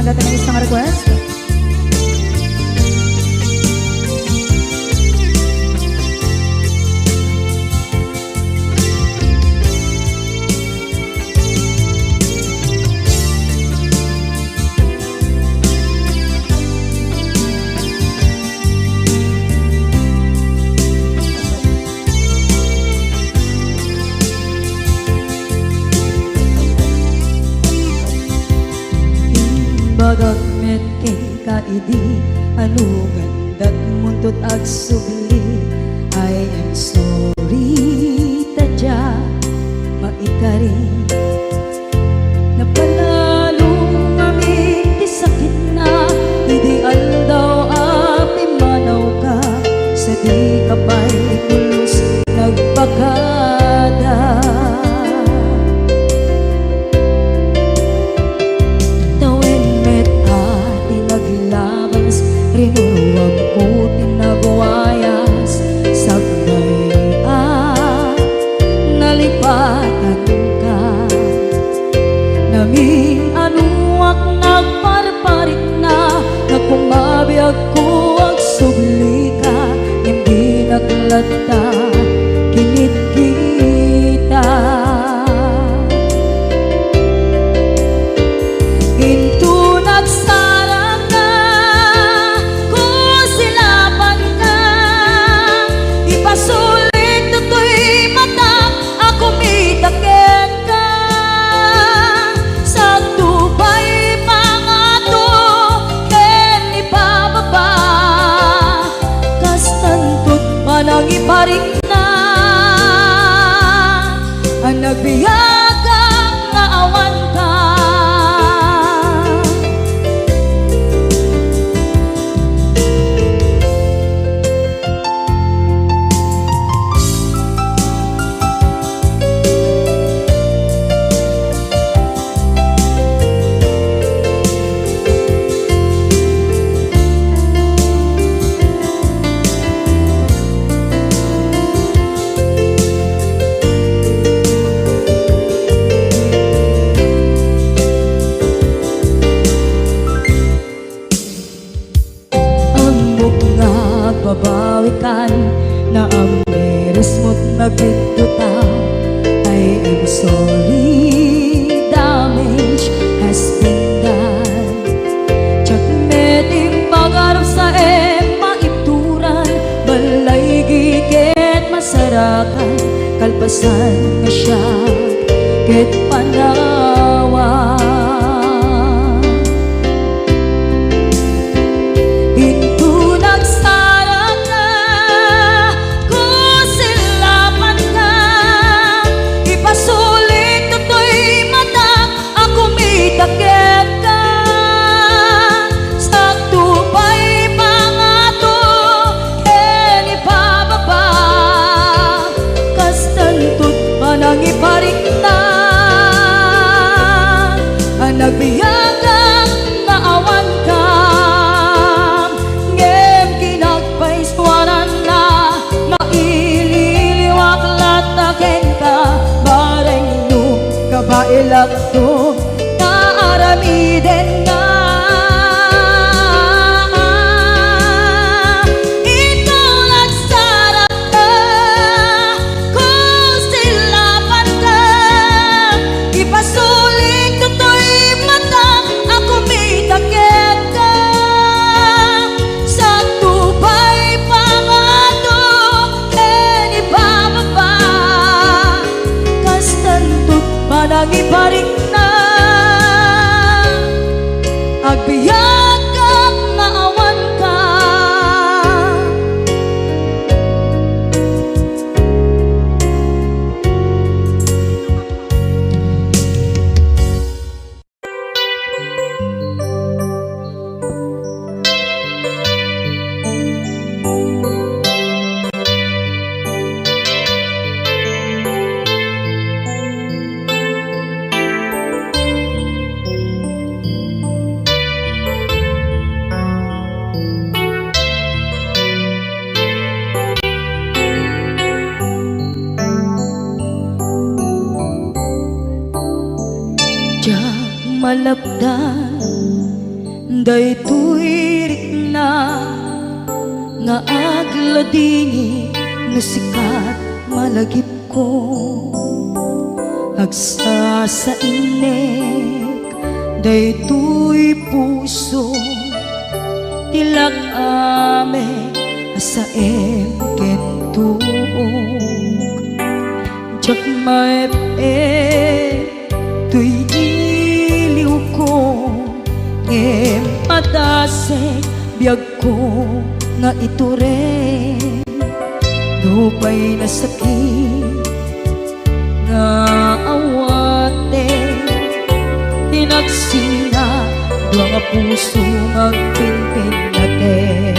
natin ang isang request. Bagat met kay kaidi anugan dat muntot ag subli. I am sorry tadya maikari napanalo ngami ti sakit na ideal daw api manaw ka sa di kapay pulos nagpakada. Rinuruwag ko tinagwayas sagnay nalipatan ka naming anuak nagparparit na nagkumabiyag ko ag subli ka hindi naglata kinit kita into nagsara ka kusilapan ka ipasulit tutoy mata ako mitakit ka sa tubay pangato ken ipababa kastantot manang iparing na ang nagbiyagang nga awan ka. Babawikan na ang meres mo't nagpituta. I am sorry, damage has been done. Tsak meting pagarap sa maituran balay gigit masarakan kalpasan nga siya ket panawa. Takit ka sa tubay pangato ken ipababa kastantot manang iparing na ang nagbiyagang naawan ka ngem kinagpaiswanan na maililiwak lataken ka bareng no kabailak to aramiden na ikaw nagsarap ka kusilapan ka ipasulit tutoy mata ako mitakit ka sa tubay pangato ken ipababa kastantot manang iparing na agbiyak kang maawan ka. malapdan Daytoy rikna nga agladingi no sikat malagip ko agsa sa inek daytoy puso tilak ame asaem kentuog jak maep tuy iliw ko ngem padase biyag ko nga iture dupay na sakit nga awate tinagsinga dua nga puso magpinpin natin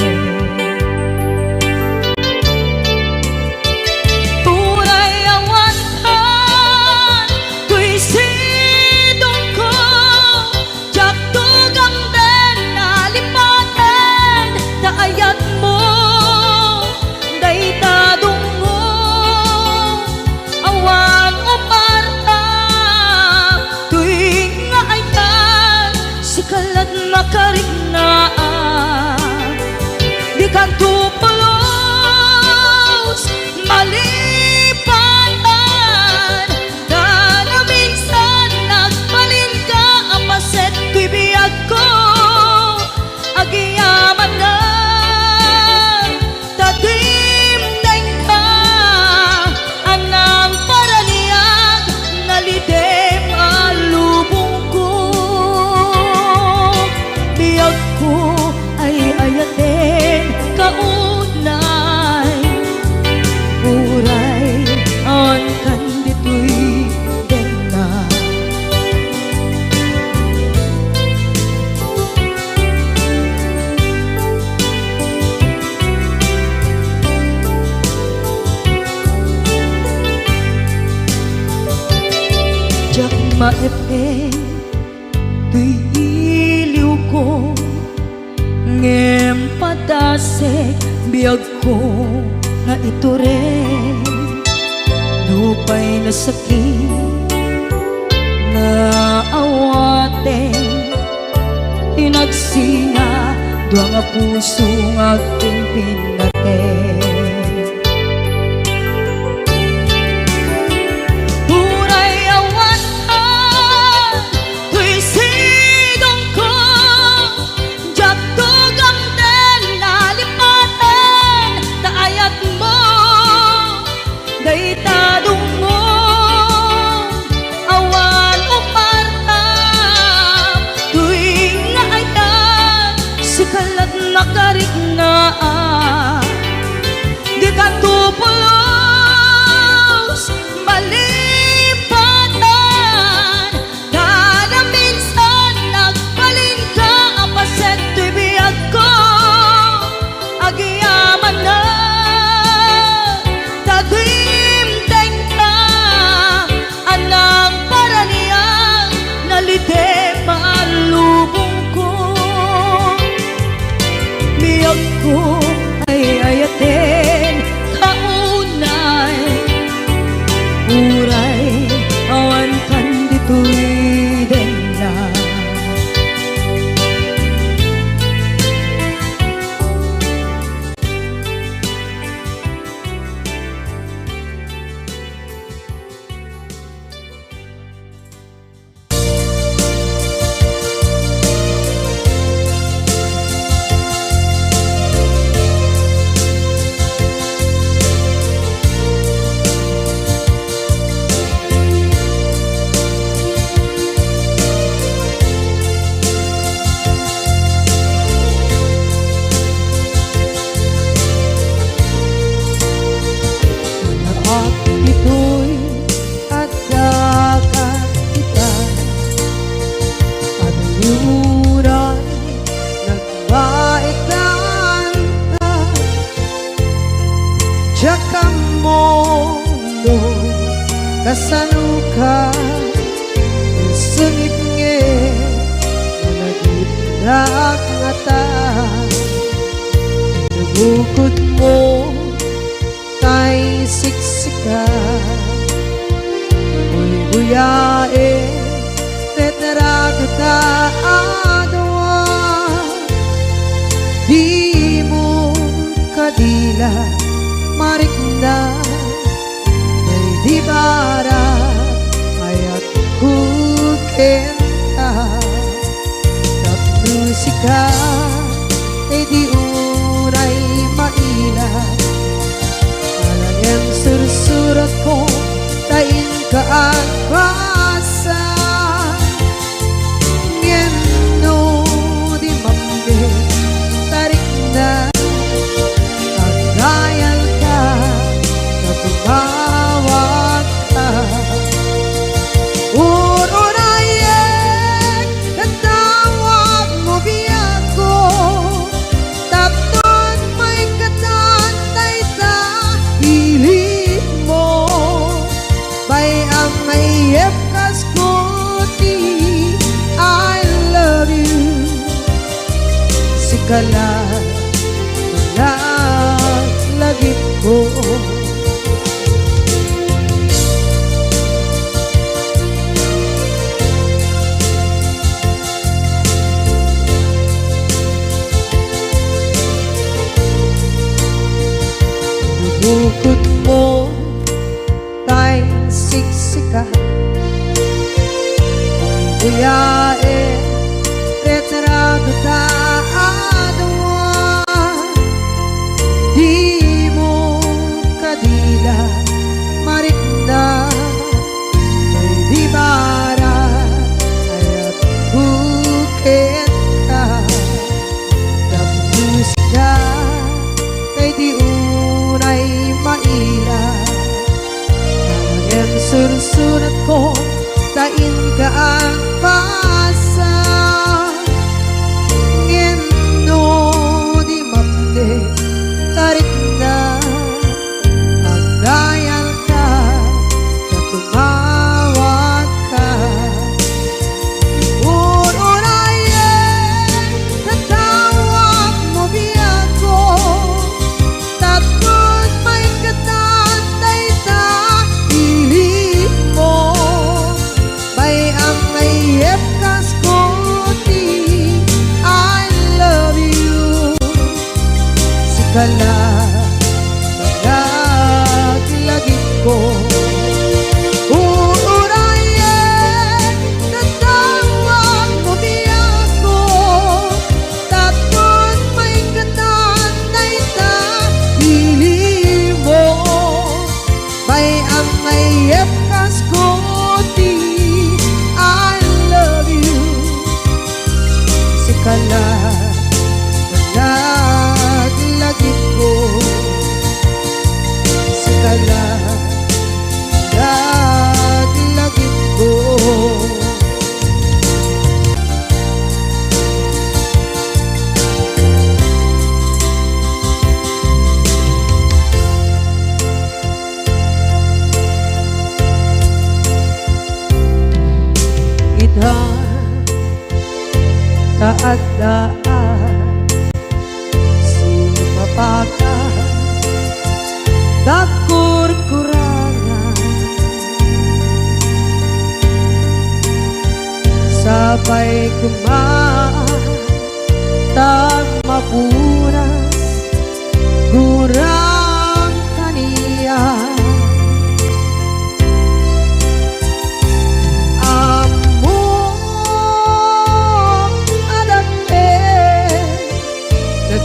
turay awantan tuy sidong ko jak tugang den nalipaten taayat mo daytadong mo awan uparta tuwing nga ayan sikalat makarignaan di ka tupulos malipatan na minsan nagbalin ka apaset tuy biyag ko agiyaman na tatimdeng ka anang paraniyag nalidem alubong ko biyag ko ay ayaten kaunay uray on kanditoy dena jak maepeng tuy iliw ko ngem padase biyag ko nga iture lupay na sakit nga awate tinagsinga dua nga puso nga agpinpin natin daytadong mo awan uparta tuwing nga ayan sikalat makarignaan di ka tupulos malipatan kada minsan nagbalin ka apaset tuy biyag ko agiyaman na nalidem alubong ko biyag ko ay ayaten kaunay uray awan kanditoy dena kasaluka sengit nge managip dak ngata bukod mo tay siksika uy buyae tetra kita adwa ka musika ay di unay maila alayang sursurat ko tain ka ang basa ngeno di mambe tarik na pagdayal ka na tumawag ka urunayek katawag mo biyako tapton may katantay sa hilig mo bay ang mayep kaskuti I love you sikala lagip ko bukod mo tay siksika buyae retrado ta adawa di mo kadila marikna ay di bara ayat bukit ka tapos ka kay di unay maila ang sursurat ko tain ka ang pasa ngeno di mamde tarik na ang dayal ka na tumawag ka urunayek katawag mo biyako tapos may katantay sa hilig mo bay ang mayep kaskuti I love you sikala lagit ko urunayek katawag mo biyako tapos may katantay sa hilig mo bay ang mayep kaskuti I love you sikala lagit ko sikala lagit ko taadaan sumapaka takur-kurangan sabay kumaan tag mapunas gurang kaniya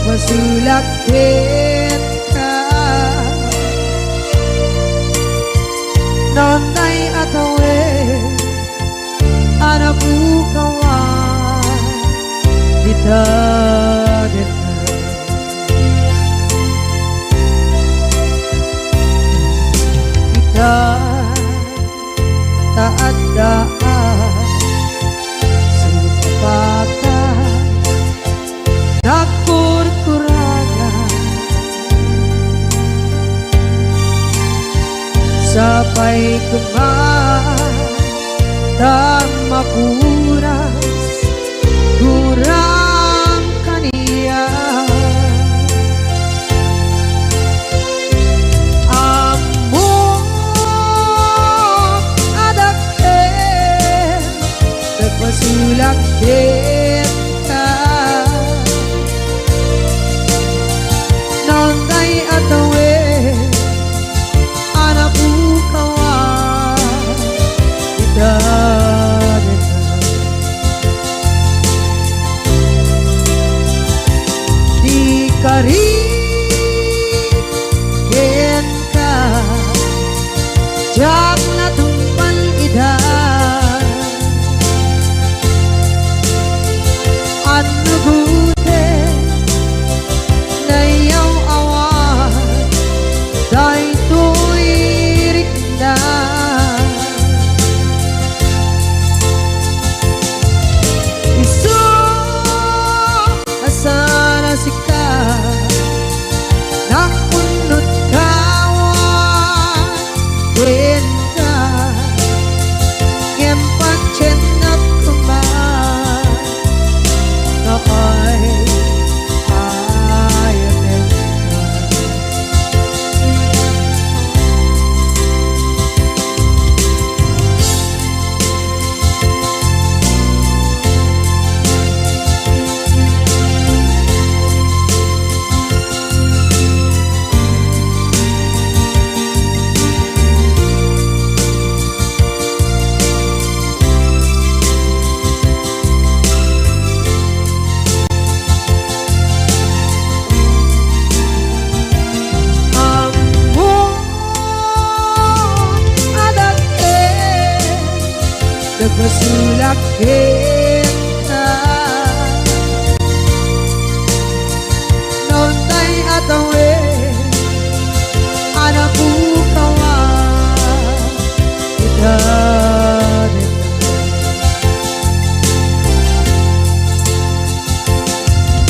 masulakit ka nonay atawe anabukawan kita kita taadaan sumpakan takur-kurangan sabay kumaan dan mapunas gurang kaniya among adakit nagpasulakit ka nonday atawe anabukawan kita jak natumpan ida anu gute nayaw awat day tuirikda isu asana sika nakunut kawan benda ngempat cenak kemar noy ayanen nagmasulak kita noon tay atawe anak bukawa kita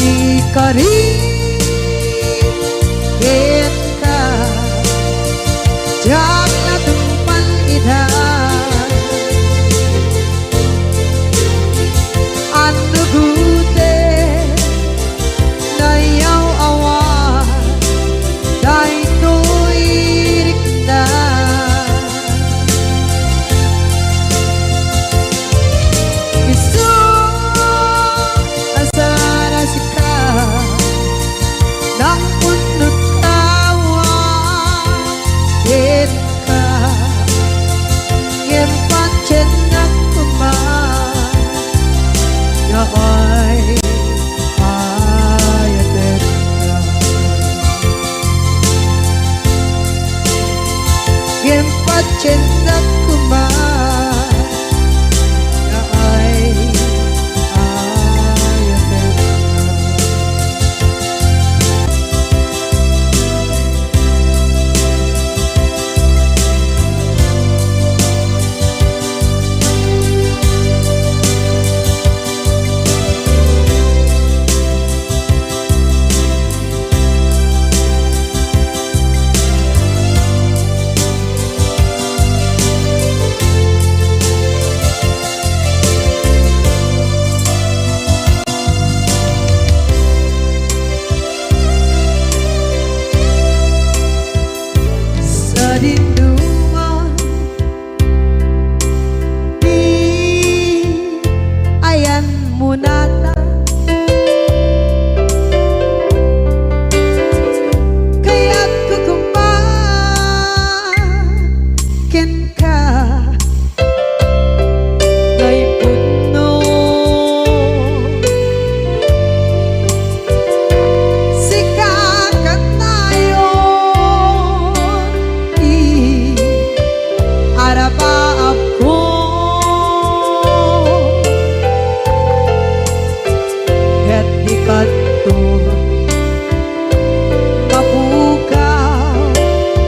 ikari kita jak natumpan ida anu gute nayaw awan day tuirikda isu asara sika nakunut kawan ka ngempat cenak kemar ay ayaten ngempat cenak kemar ay ayaten Dinduman di ayan munata kaya't kukumpakin ka ngay puno sikakat tayo arapaap ko ket dikadto mapukaw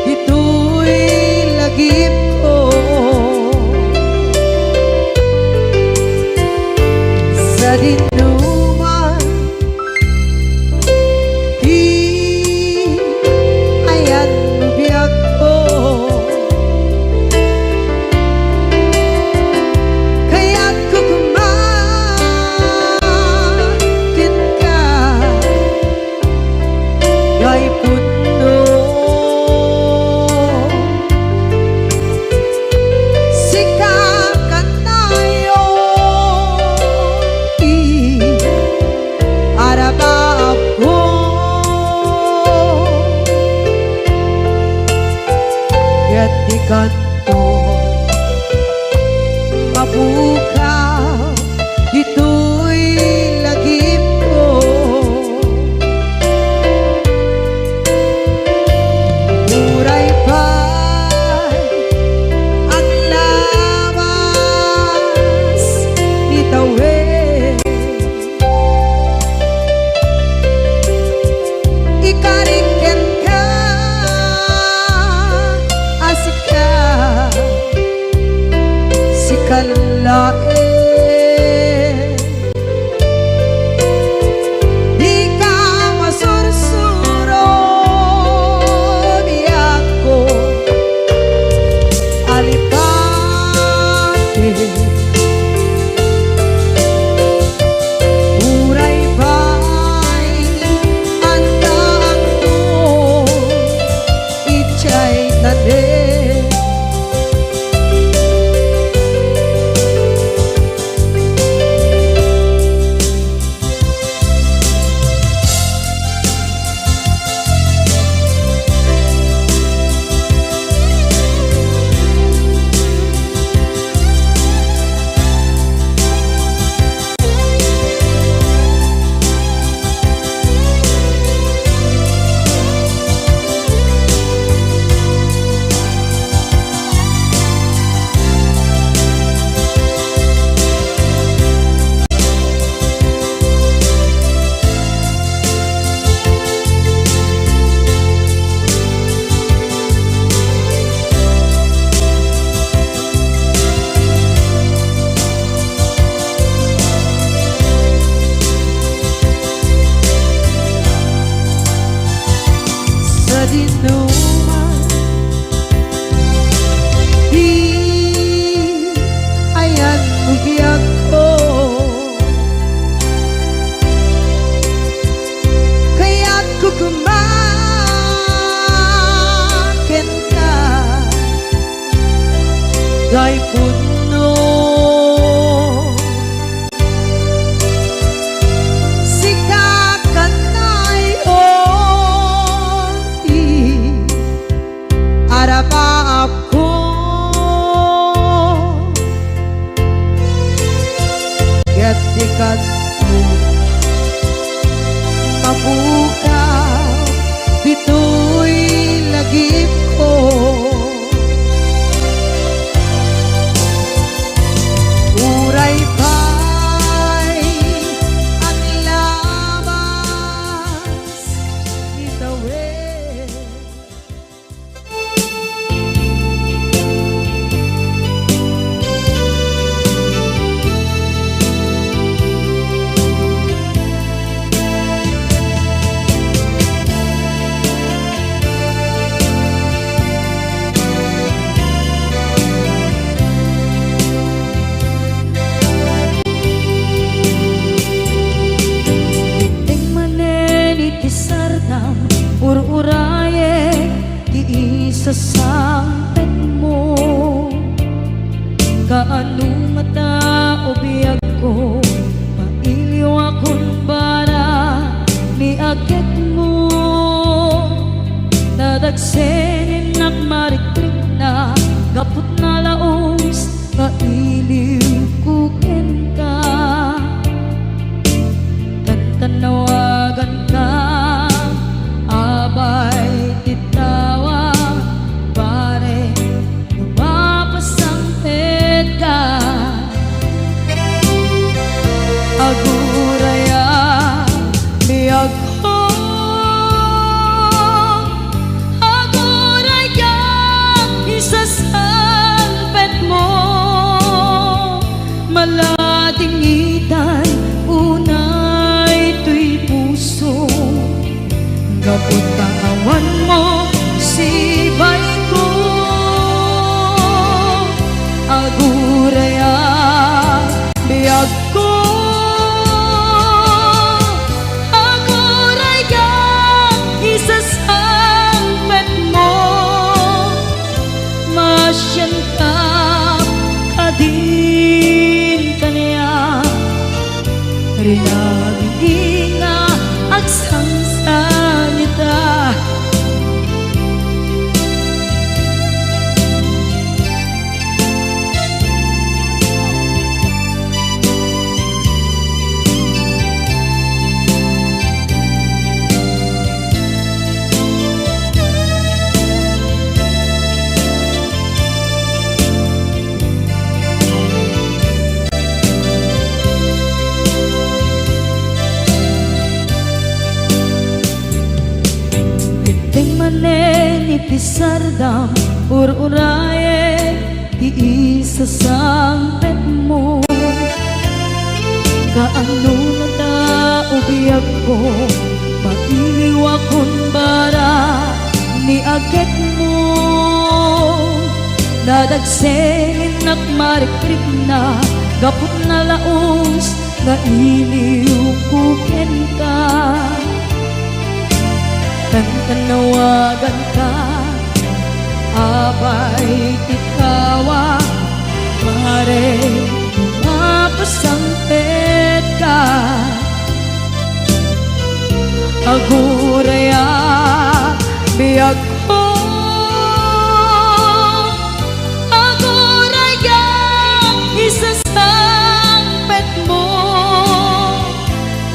ito'y lagip ko sa dinuman di ayan biyag ko kanto mapukaw ito'y lagip ko muray pa'y kanlain. Di ka masursuro biyak ko alipate. Uray ba'y andaan mo ichay tanin. Sa dinuman di ayan bugyak ko, kaya't kukumakin ka gay puno. Arapa ako gatikan mo mabukaw dito'y lagip ko. Uray ba'y ang labas itawid. Ur-uraye di isasampit mo, kaano mata o biyag ko, mailiw akong para ni agit mo. Nadagsenin at marikrik na gapot na laos, mailiw kukin ka. Tanawagan ka abay titawa pare lumapasangpit ka. Aguraya biyag ko, aguraya isasangpit mo. Malatingitan unay to'y puso, gapot kawan mo si bay ko. Aguraya biyag ko, aguraya isasangpit mo. Masyan ka kadin kaniya rinaging nga agsangsan ita. Ipisardam ur-uraye di isasangpit ano na taubiyag ko, mailiwa kon bara ni agit mo. Nadagsenin nak marikrip na, gapot na laos nga iliw kuken ka. Tanawagan ka, abay tikawa, mare mapasampet ka. Aguraya biyag ko, aguraya isasampet mo.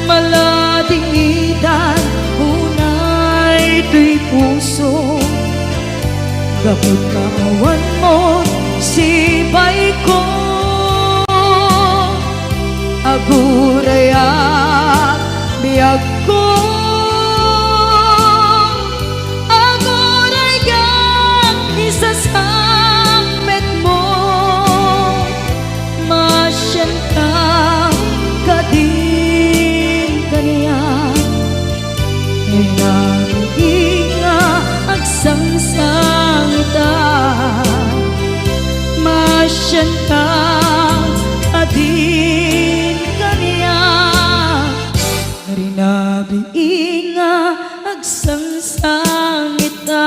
Maladidan unay tuy puso, gapot kawan mo sibay ko. Aguraya biyag ko, aguraya isasampet mo. Masyan ka kadin kaniya, inga agsangsangita. Masyan ka adin kaniya, rinabi inga agsangsangita.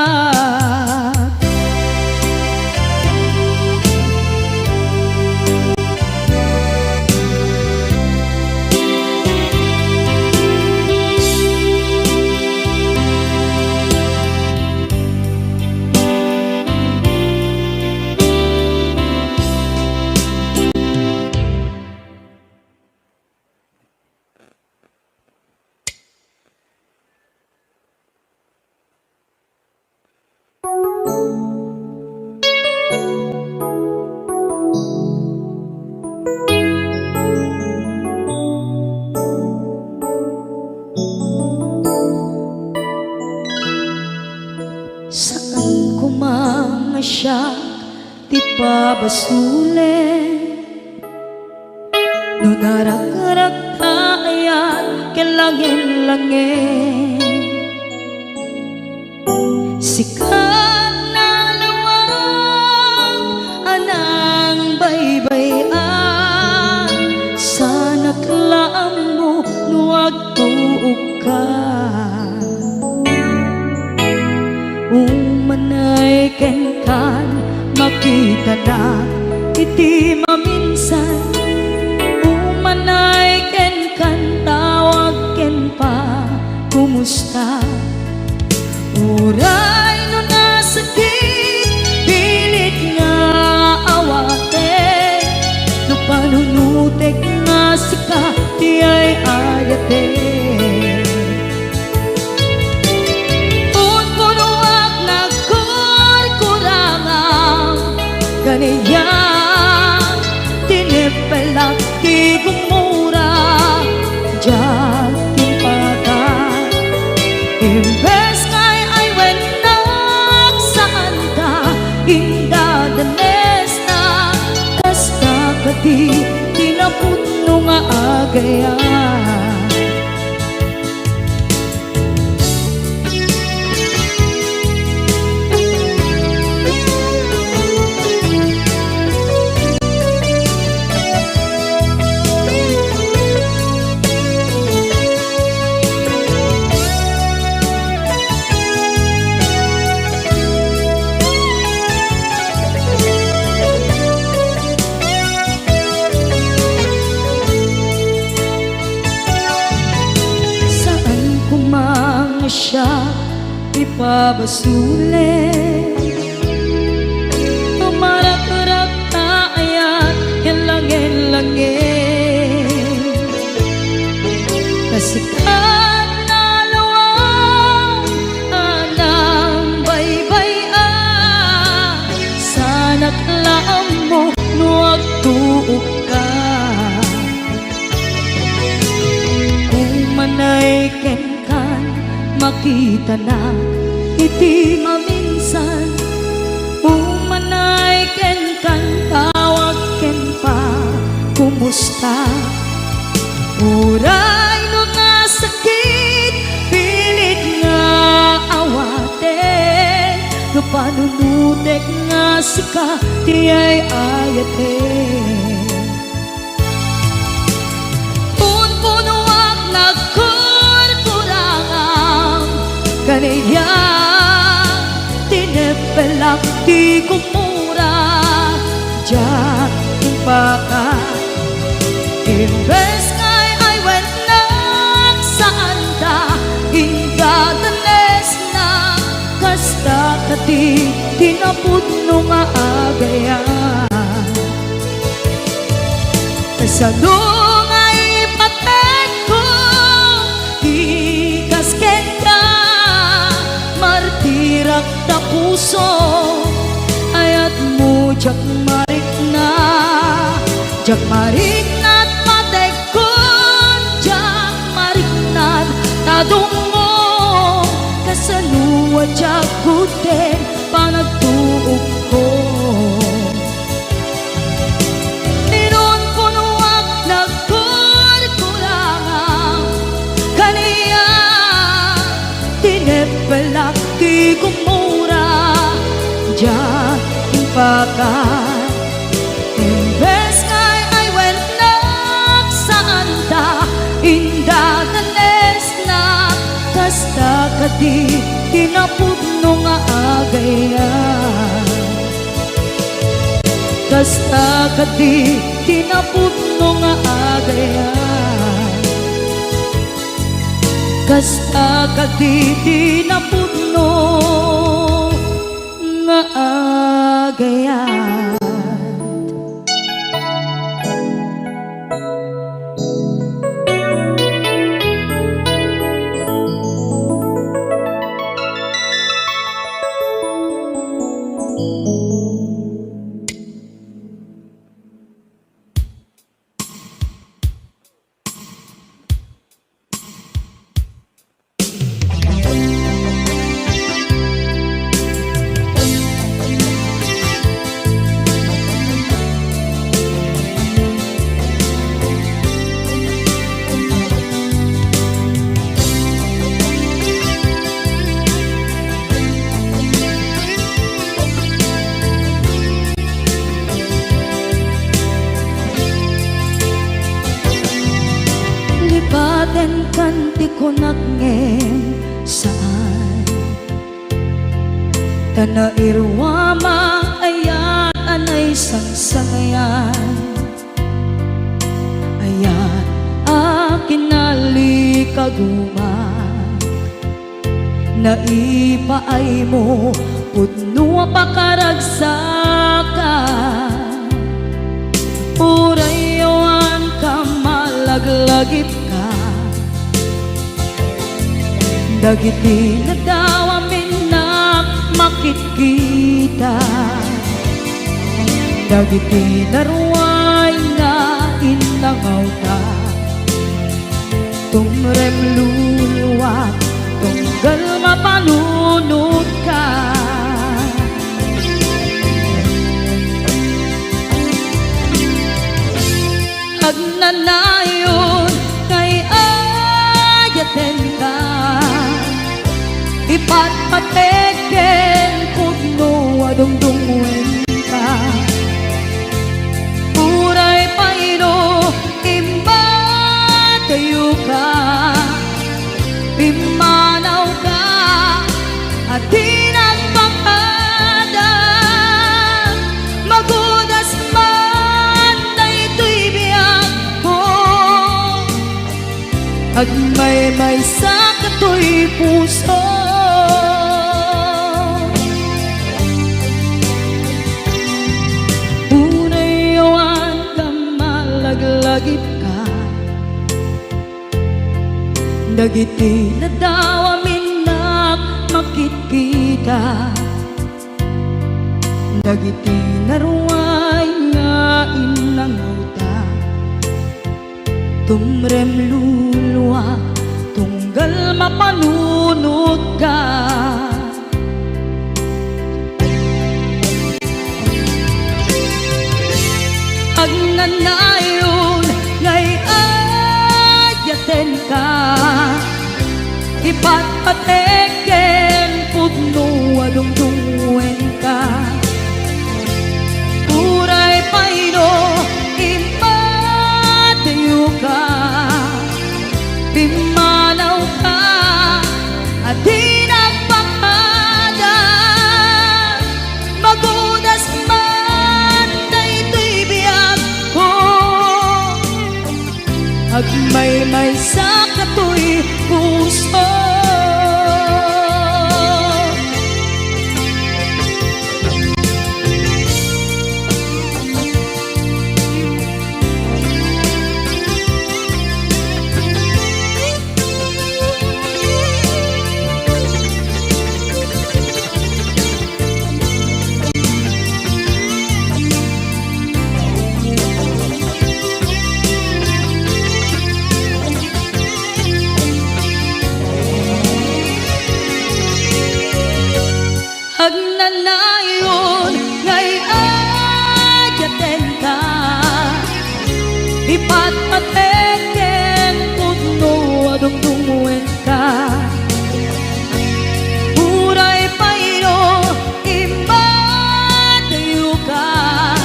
Saan ko mamasyak ti pabasule, no narak-arak tayan kelangin-langin. Sikat na lawag anang baybayan, sana klaam mo nuwag tuog ka. Umanay ken kan makita na iti maminsan, umanay ken kan tawag ken pa kumusta. Uray no nasakit pilit nga awate, no panunutek nga sika di ay ayate. Kaniya tinipela ti gumura diyan timpata. Imbes kay ay wenak saan ka indadanes na, tas kakati tinaputno nga agayan. Siya ipabasule, tumarak-arak tayan hilangin-langin. Kasikat na lawang anang baybayan, sana klaam mo nuwag tuog ka. Umanay ken makita na iti maminsan, umanay ken kan tawag ken pa kumusta. panunutek nga sika ti ay ayate. Punpunuak nagkurkurangang kaniya tinepelak ti kumura diyan impaka. Imbes ngay ay went nagsaan ta ingadanes na kasta kati tinapudno nga agayan. Kasano nga ipatek ko ikasken ka martirak ta puso ayat mo jak marik na patek ko jak marik na tadungo kasano jak kuten panagtuog ko. Ninon punuak nagkurkurangang kaniya tinepelak ti kumura diyan impakan. Imbes ngay ay went nagsaan ta indadanes na kasta kati tinapudno nga agayan. Kasta kati tinapudno nga agayan. Kasta kati tinapudno nga agayan. Lipaten kanti ko nagngem saan tanairwama ayan anay sangsangayan ayan akin nalikaguma naipaay mo pudno pakaragsakan urayawan ka malaglagip ka dagiti nagdawamin na makikita dagiti naruay na inangaw ta tumrem luluwat tunggal mapanunod ka. Agnanayon kay ayaten ka ipatpateken pudno adungdungwen ka uray paino imba tayo ka pimanaw ka at tinagpakada magudas man na ito'y biyak ko agmay-may sa kato'y puso. Unayawan ka malaglagip ka dagiti nadawamin na makikita dagiti naruay nga inangaw ta tumrem luluwa tunggal mapanunod ka. Agnanayon ngay ayaten ka ipatpateken pudno adungdungwen Agmay-may sa katoy puso. Agnanayon ngay ayaten ka, ipatpateken putno adungdungwen ka. Uray payro imadayo ka,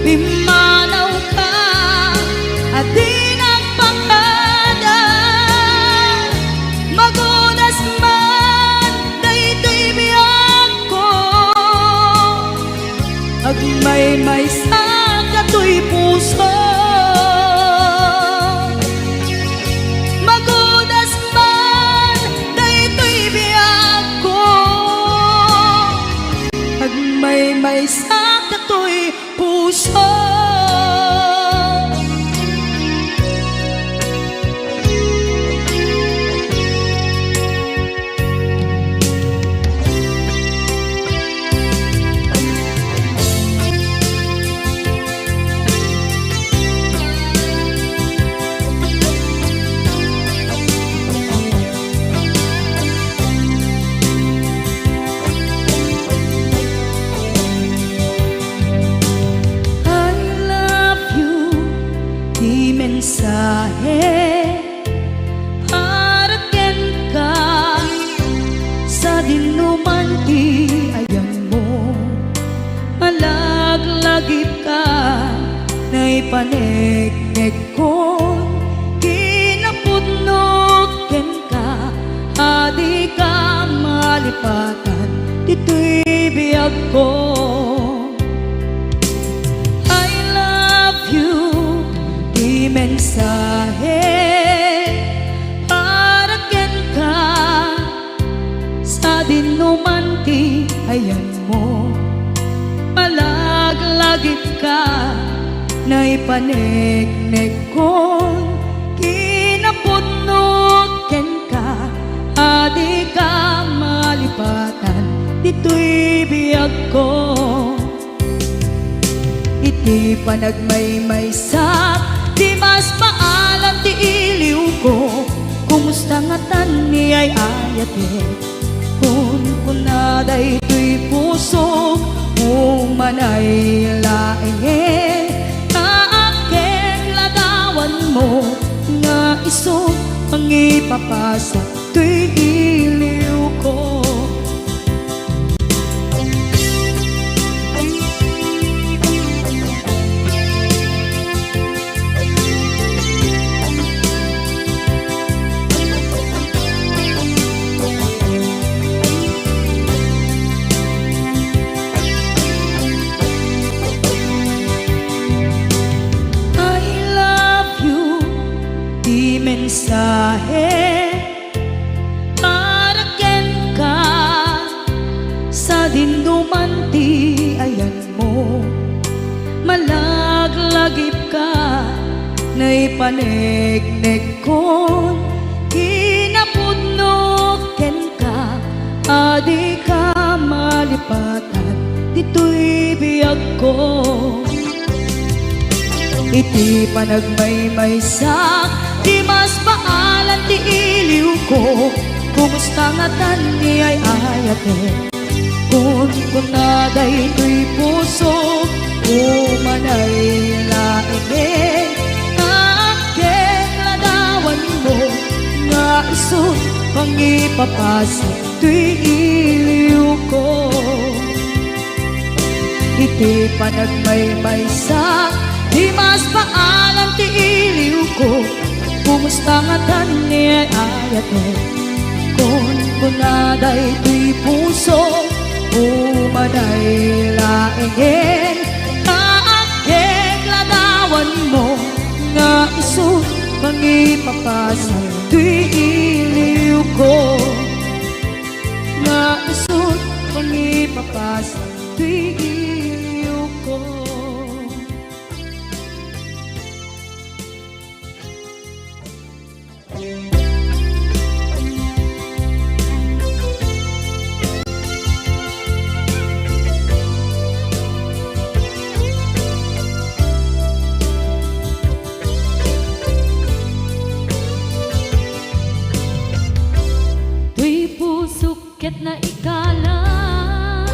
pimanaw ka, adi nagpakada. Magunas man daytoy biyag ko, agmay-may sa katoy puso. Magunas man daytoy biyag ko, agmay-may sa katoy puso. Mensahe haraken ka sa dinuman ti ayan mo, malaglagip ka na ipanegnek kon kinapudnot ken ka, adi ka malipatan dito'y biyag ko. Mensahe haraken ka sa dinuman ti ayan mo, malaglagip ka na ipanegnek kon kinapudnot ken ka, adi ka malipatan dito'y biyag ko. Iti panagmay-may sa di mas maalam ti iliw ko, kumusta nga tan ni ay ayate. Kun kunaday to'y puso, umanay laeng, kaakeng ladawan mo, nga iso ang ipapasa to'y iliw ko. Mensahe haraken ka sa dinuman ti ayan mo, malaglagip ka na ipanegnek kon kinapudnot ken ka, adi ka malipatan dito'y biyag ko. Iti panagmay-may sa di mas maalan ti iliw ko, kumusta nga tan ni ay ayate. Kun kunaday to'y puso, umanay laeng, kaakeng ladawan mo, nga iso pang ipapasa to'y iliw ko. Iti panagmay-may sa di mas maalam ti iliw ko, kumusta nga tan ni ay ayate. Kun kunaday to'y puso, umanay laeng, kaakeng ladawan mo, nga iso ipapasa Tuy iliw ko Mausot Kung ipapasa Tuy iliw ko Tuy pusok ket na ikalang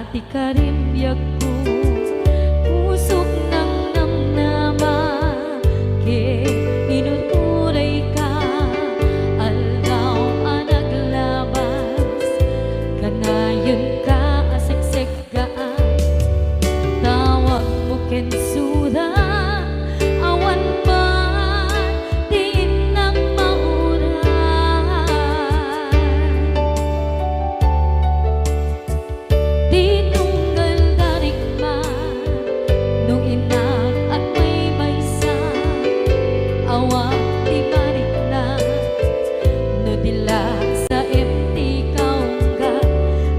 Dati ka rin biyag ko, pusok ng namnama, ke inuturay ka, aldaw ang naglabas, kanayon ka asiksik gaan, tawag mo kensura, awan man, diin ng mauran. Di tunggal darigman, nung inag at may baysa, awang di balik na, no dila sa empty kaungga,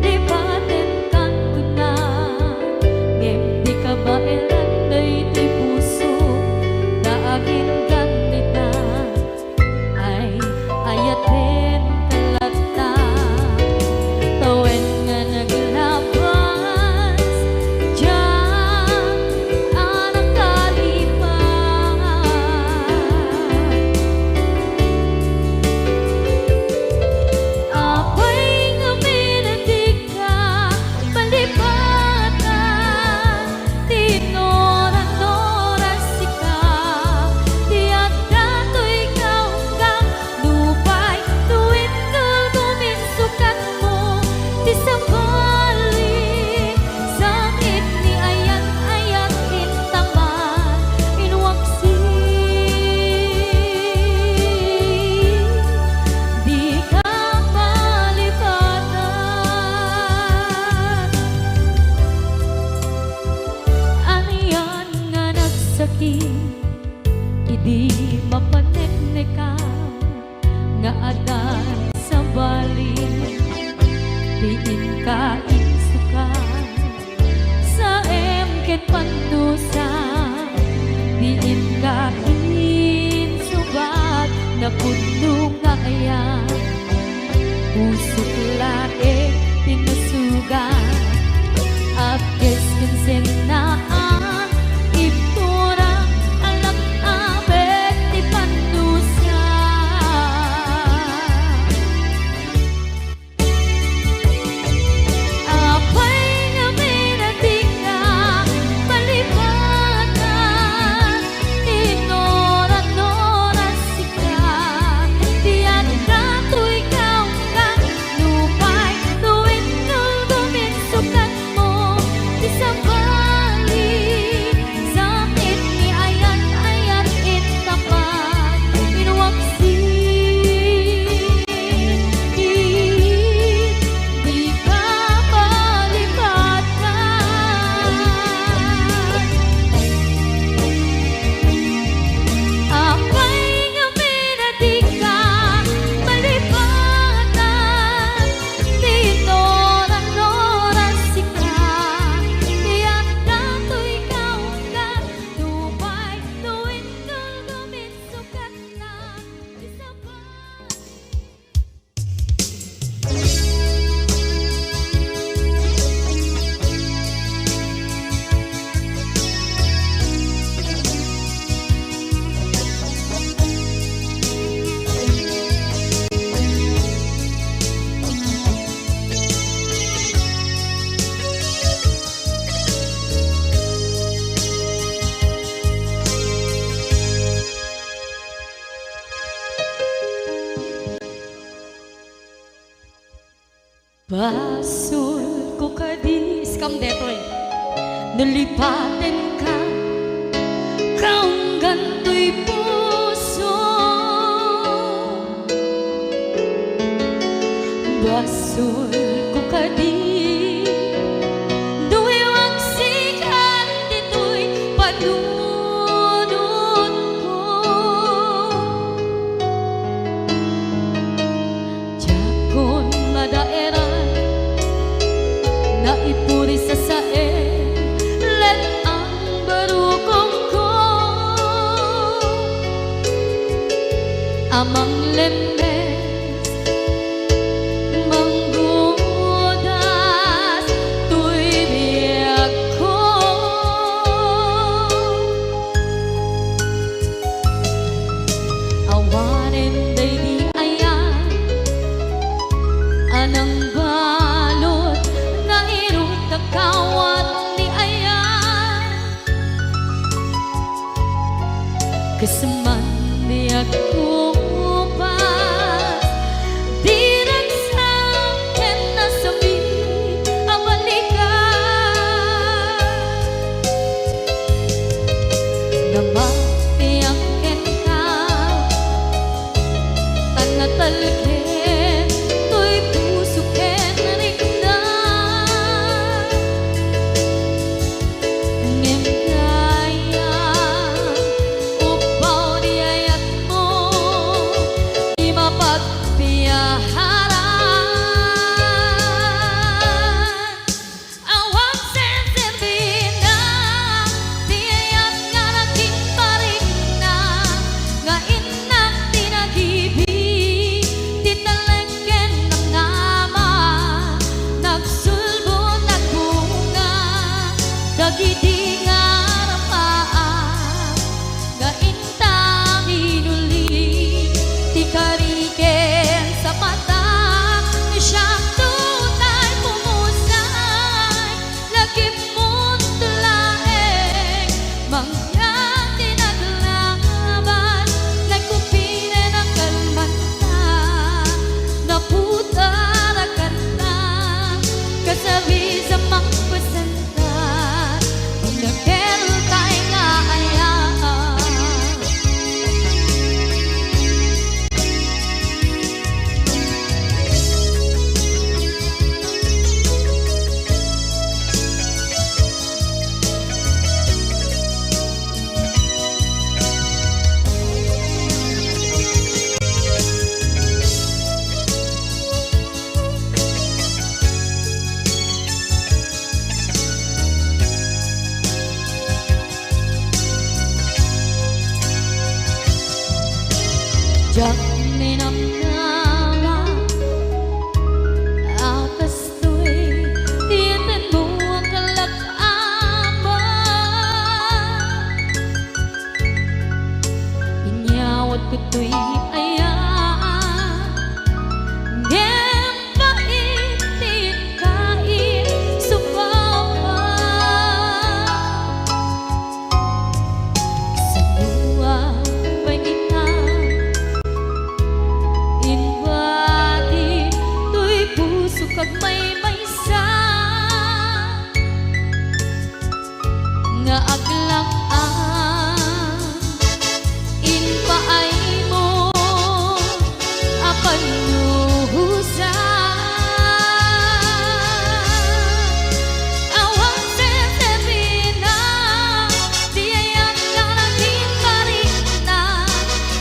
lipatin kan kuna, ngem di ka ba elan daytoy puso, daagin ganita, ay ayatin kalata, tawen nga naglabas, diyan anak kalipas. Apay nga minadig ka, palipatan, tinoran-noras ka, tiyak dato'y kaunggang, lupay, tuwid kal guminsukat mo, di sa balik, sakit ni ayan-ayan intaman, inwaksi, di ka malipatan. Aniyan nga nagsakit, idi mapaneknekan, nga adan sa balik, diin ka insukan, sa emket pandusa, diin ka insubat, na puno nga ayan, pusok lae tinusugan, apkes kinsenaan, ipturang alak abet ti panusa. Apay nga minadig ka, palipatan, tinoran-noras ka, tiyan dato'y kaunggang, lupay, tuwid kal guminsukat mo, di sa balik, sakit ni ayan-ayan intapan, inwaksi, di ka malipatan. Apay nga minadig ka, malipatan, tinoran-noras ka, tiyak dato'y kaunggan, lupay, tuwid kal guminsukat na, di sa balik. Basul ko kadis kam detoy, nalipatin ka, kaunggan to'y puso. Basul ko kadis, duwiwag sikan dito'y panunod ko. Jakon madaeran, naipuri sa sae, let ang barukong ko, amang lemes, manggudas, tuy biyag ko. Awanin day di ayan, anang balot na irutak ka, Kasaman di ako pas di nagsakin na sabi ang balikan na matiyakin ka tanatalkin to'y pusukin rin na ngem kaya upaw di ayat mo di mapagpiyaharan awang senserbin na di ayat nga naging paring na nga inak tinagibig di talagyan ng nama nagsulbon at bunga dagidi nga rapaan nga intang inuli di kariken sa mata ni siyang tunay pumusay lagi mong tulaeng mangyang tinaglaban nagkupine ng kalmanta naputara kanta kasabi sa mangpasanta nagkero tayo nga ayaan jak minamdaman atas tu'y tiyatin mo ang kalak-aman inyawat ko tu'y ayan ngem paitin kain subawa sa luwa pagitang inwati to'y puso kag may maysa nga aglang-ang inpaay mo apan luhusa awang senserbin na di ayat nga naging paring na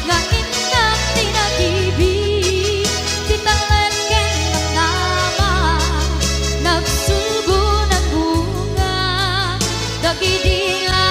nga inak tinagibig di talagyan ng nama nagsulbo ng bunga dagidi nga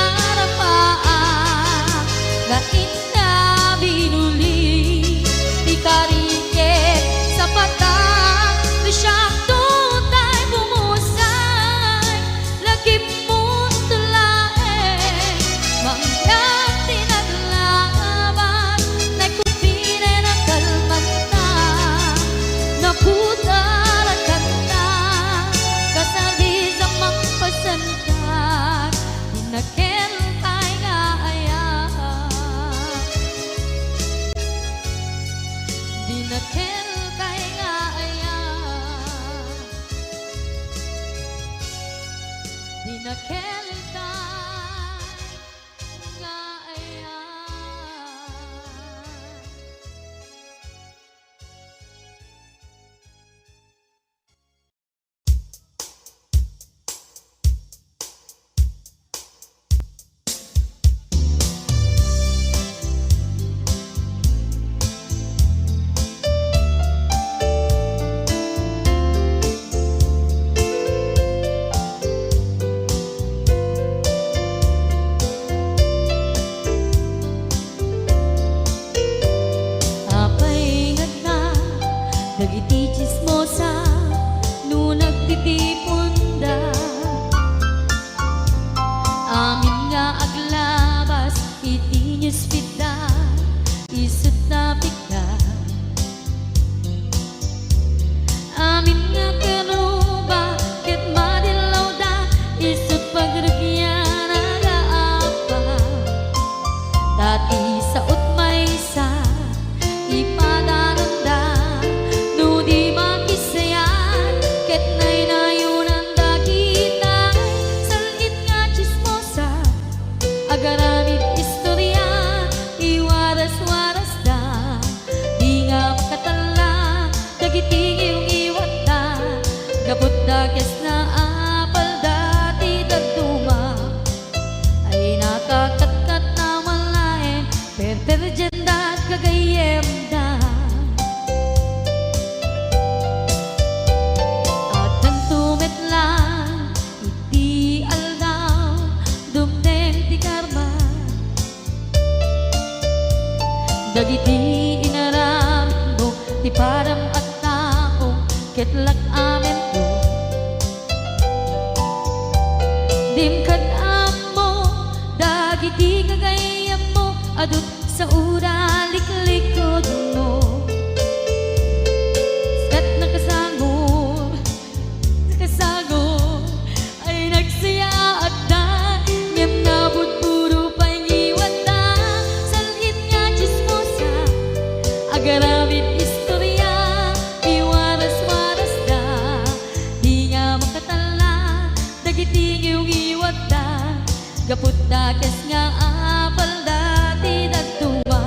agaramid istorya, iwaras-waras da, di nga makatala, dagiting iyong iwat da, gabot da kes na apal dati dagduma, ay nakakatkat na malain, perperjen da kagayem da. At ang tumit lang, iti aldaw, dumdeng ti karma, dagiti inaram mo, ti param at tao, ketlak amen to. Dimkad mo, dagiti kagayam mo, adut sa ura liklikod mo. Skat nakasagor, ay nagsaya at da, ngem nabot puro pangiwat da, salhit nga chismosa, agaramid istorya, iwaras-waras da, di nga makatala, dagiting iyong iwat da, gaput da kes nga apal dati dagtuwa,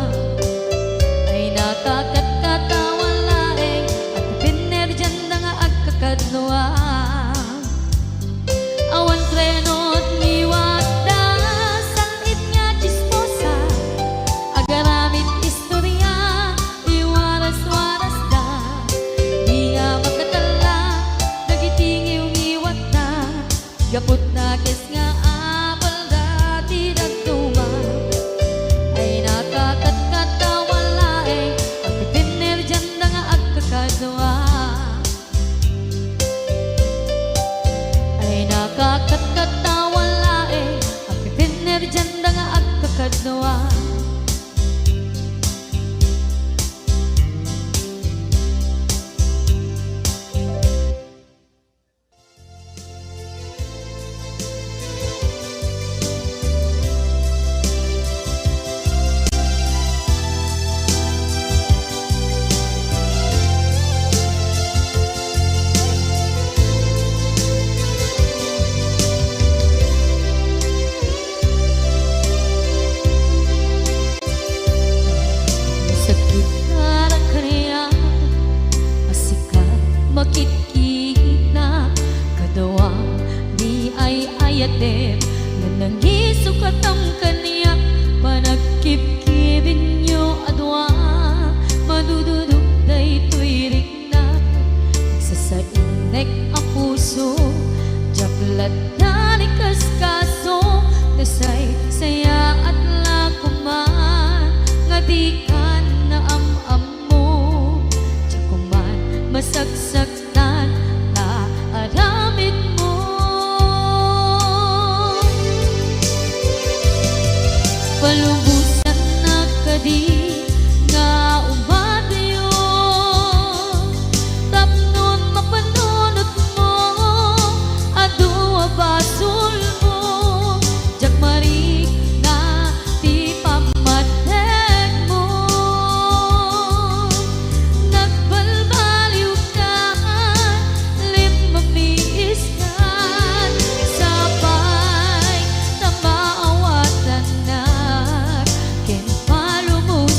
ay nakakatkatawang laeng, at pinerjan da nga agkakadluwa. Awan trenot ngiwat da, salhit nga chismosa, agaramid istorya, iwaras-waras da, di nga makatala, dagiting iyong iwat da, gaput na kes nga apal dati dagtuma, ay nakakatkatawang laeng, at pinerjan da nga agkakadwa, ay nakakatkatawang laeng, at pinerjan da nga agkakadwa. Sakit na kaniya, asikat makikita, kadawang di ay ayatem, na nangisukat ang kaniya, panagkip-kibin nyo adwa, madududog day tuwirik na, nagsasainek ang puso, jaklat na nikaskaso, nasay saya at lakuman, nga di ka na am-am mo, tsakuman masagsaktan na aramid mo. Palubusan na kadi nga umadayo, tapnon mapanunot mo, adua basul mo, jakmarik na ti pamatek mo, nagbalbaliw ka, limamiis ka, sabay tamaawatan na, ken palumos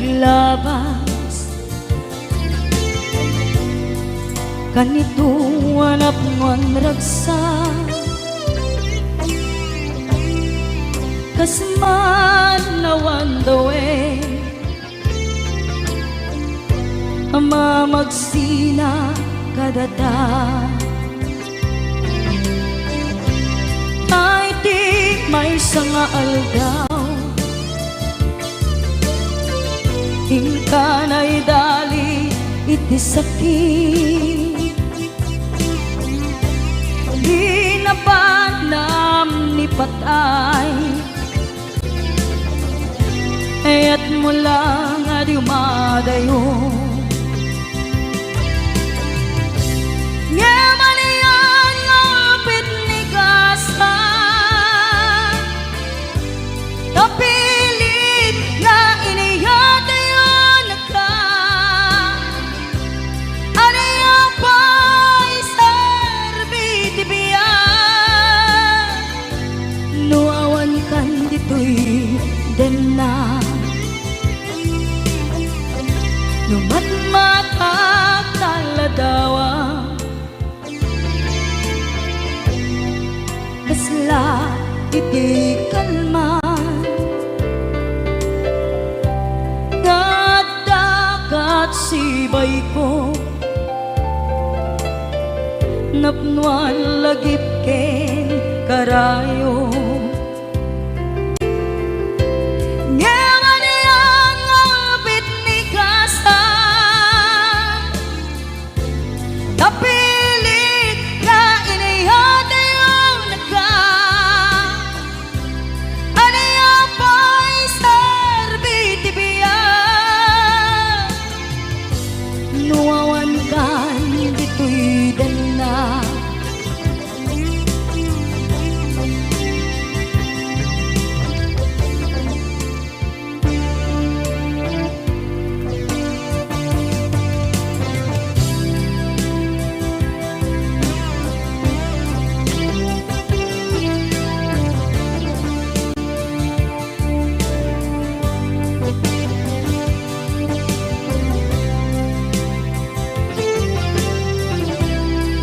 naglabas kanito hanap ngon ragsa kasman nawan dawe ama magsina kadata ay di may sanga aldaw hingka na'y dali iti sakit di na panam ni patay at mula nga di umadayo nga maniyan nga apit ni kasa kapilit nga iniyatayo na ka aniya pa'y sarbiti biya nuawan kan dito'y den na numatmatak taladawa kasla iti kalman dagat sibay ko napnuan lagip ken karayo kapilit na inihatayo na ka aniya pa'y sarbiti biya nuawan kan dito'y dana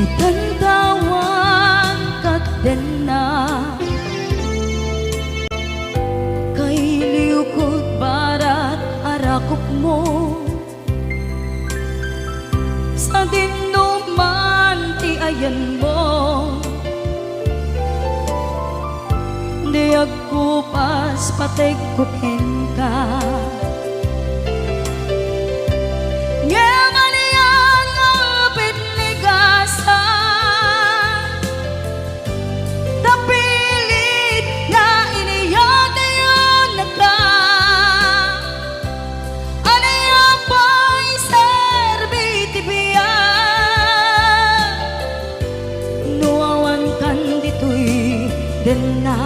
itantawan kat den na kay liukod barat arakop mo sa dinuman ti ayan mo di agkupas patay kuken ka den na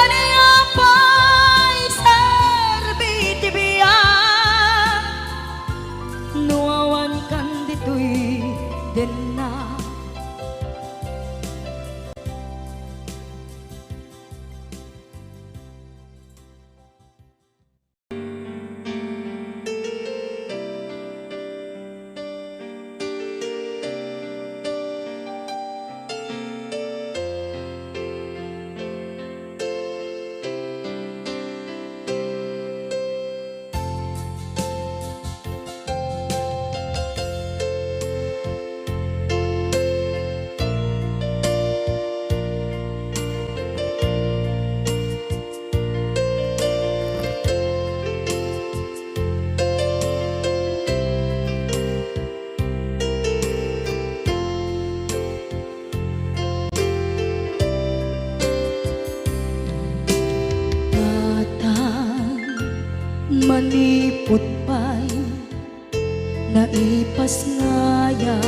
aniya pa'y sarbiti biya nuawan kan dito'y den na manipot pa'y naipas ngaya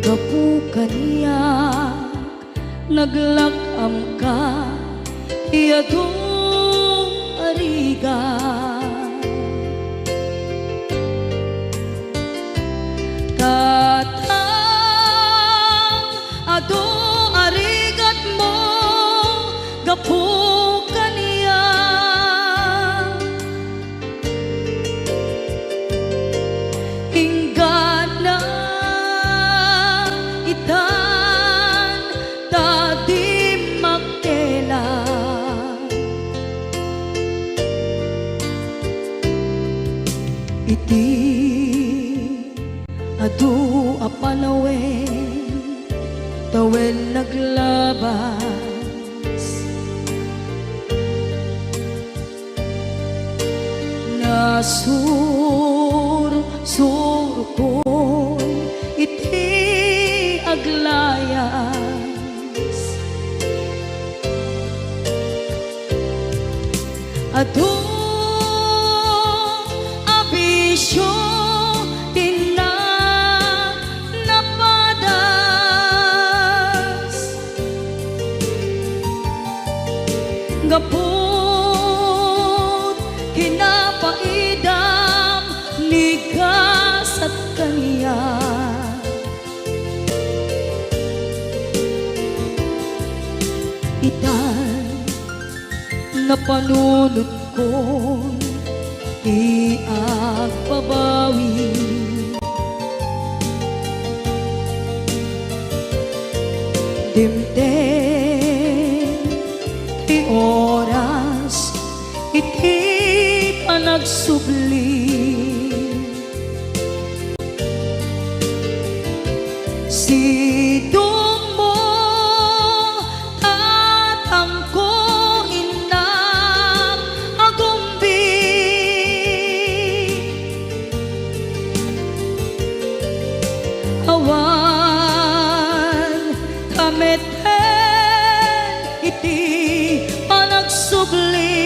gapukan niya naglakam ka iyadong ariga katang ado arigat tawel naglabas. Nasur-sur ko'y iti aglayas. Adong abisyo napadas, gapot kinapaidam nigas at kaniya. Itan na panunod ko iagpabawi. Dimden ti oras iti panagsubli. Sidong mo tatangko inang agumbi. Awan kameten iti panagsubli.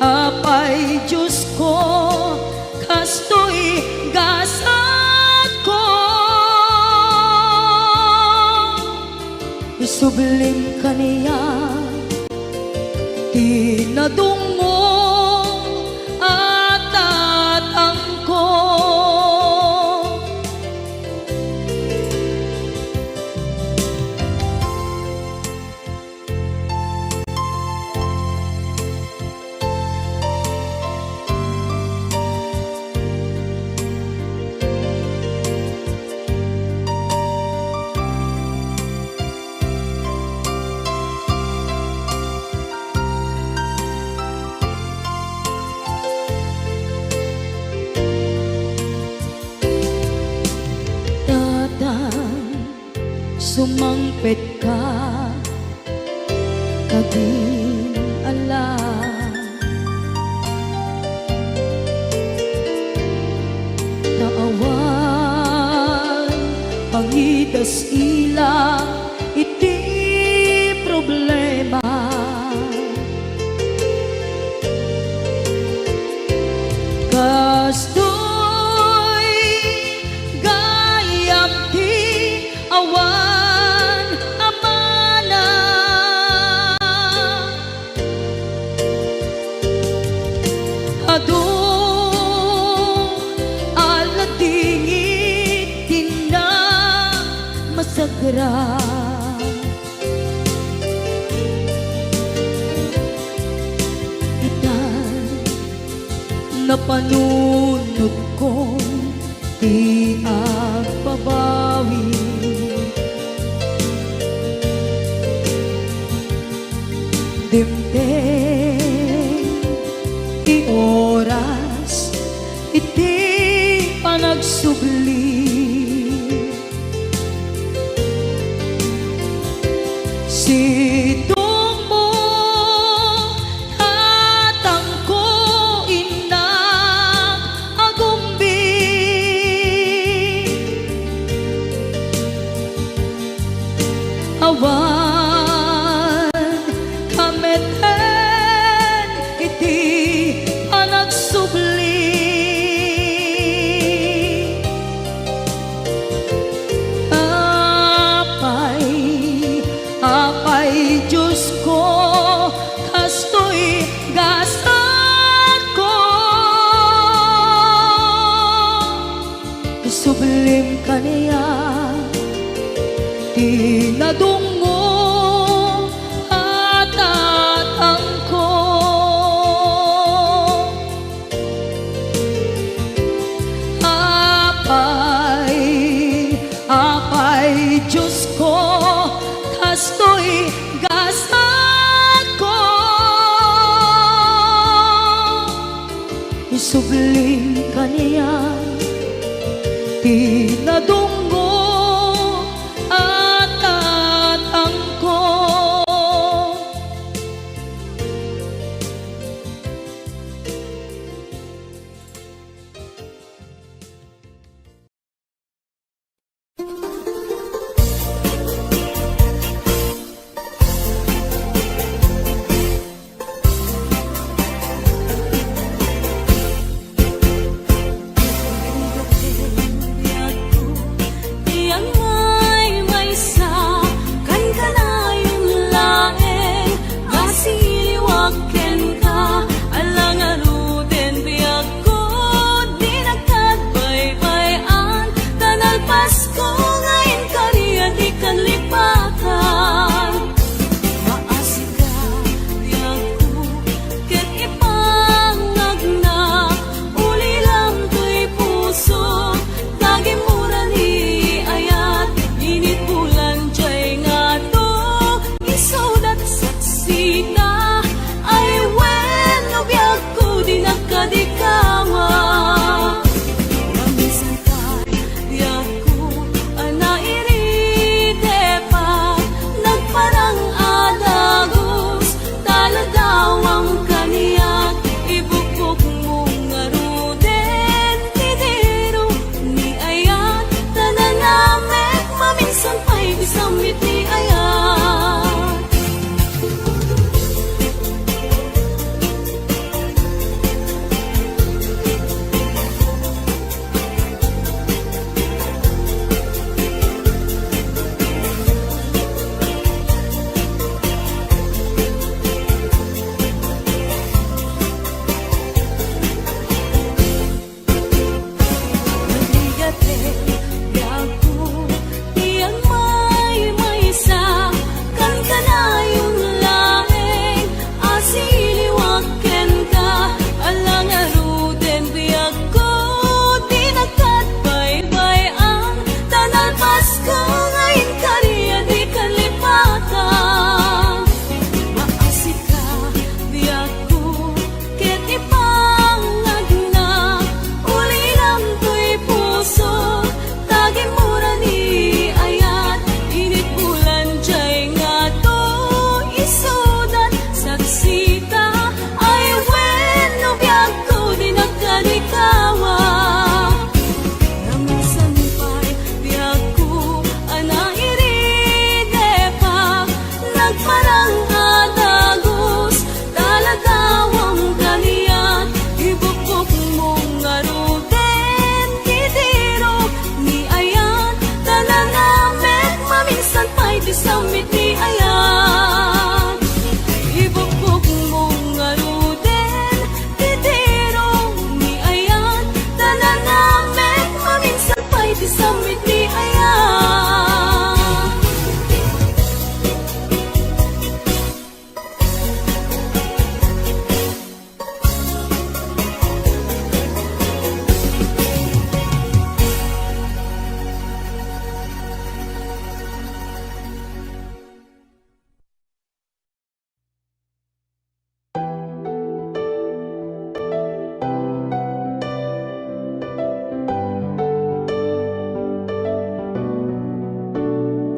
Apay Diyos ko, kastoy gasat ko. Isublim kaniya tinadong mo at tatang ko. Sumangpet ka, kabing alam, naawan, pangitas ilang iti problema. Kastoy gayam ti awan adong aladingit tina masagra. Itan na panunod ko di agpabawi. Dimden ti oras iti panagsubli. Sidong mo tatangko inang agumbi. Awan kameten iti panagsubli. Apay Diyos ko, kastoy gasat ko. Sublim kaniya tinadungo at tatang ko. Apay Diyos ko, kastoy gasat ko. subling kaniya pinadunggo at tatangko.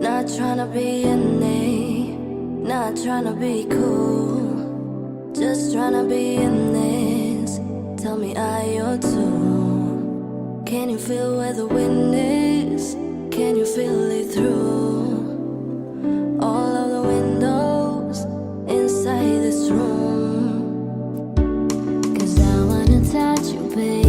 Not tryna be unique, not tryna be cool, just tryna be in this. Tell me, are you too? Can you feel where the wind is? Can you feel it through all of the windows inside this room? 'Cause I wanna touch you, baby.